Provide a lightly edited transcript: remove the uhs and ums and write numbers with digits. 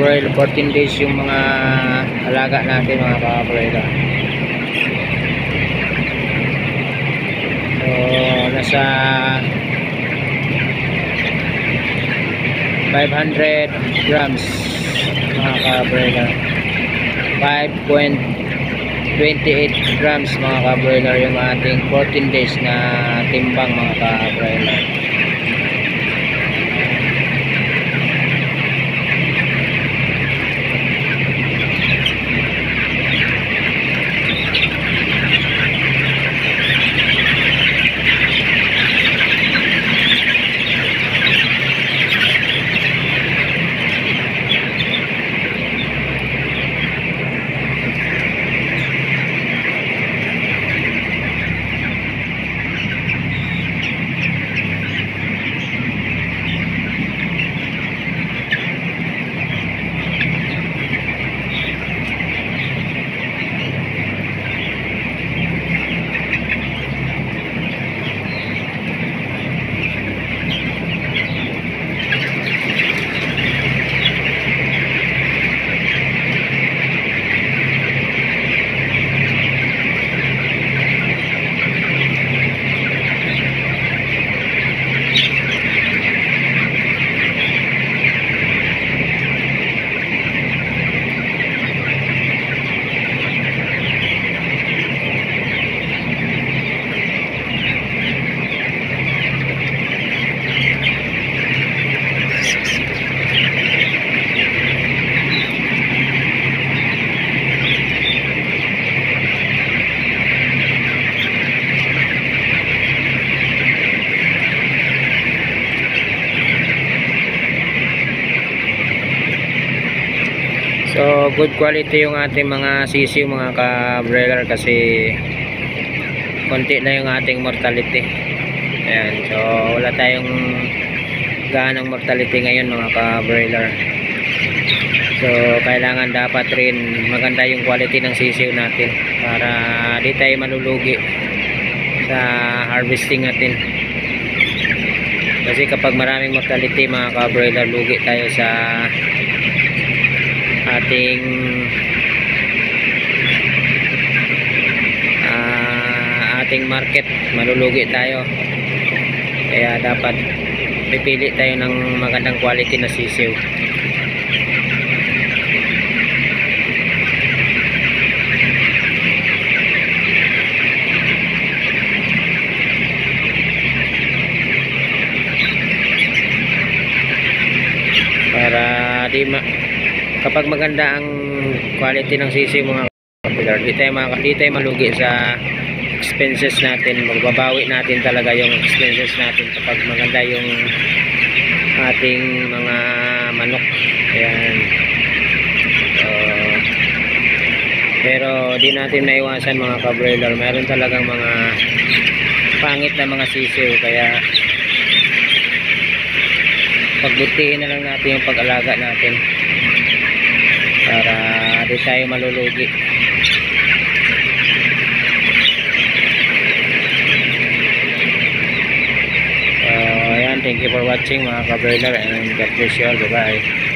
ka-broiler, 14 days yung mga alaga natin mga ka-broiler. So nasa 500 grams mga ka-broiler, 5.28 grams mga ka-broiler yung ating 14 days na timbang mga ka-broiler. So good quality yung ating mga sisiw mga ka-broiler kasi konti na yung ating mortality. Ayan, so wala tayong ganang mortality ngayon mga ka-broiler. So kailangan dapat rin maganda yung quality ng sisiw natin para di tayo malulugi sa harvesting natin. Kasi kapag maraming mortality mga ka-broiler, lugi tayo sa ating market, malulugi tayo. Kaya dapat pipili tayo ng magandang quality na sisiw. Para kapag maganda ang quality ng sisiw mga kapatid, di tayo malugi sa expenses natin. Magbabawi natin talaga yung expenses natin kapag maganda yung ating mga manok. Ayan. Pero di natin maiwasan mga ka-broiler, meron talagang mga pangit na mga sisiw, kaya pagbutihin na lang natin yung pag-alaga natin para di tayo malulugi. Ayan, thank you for watching mga ka-broiler, and God bless you all. Bye bye.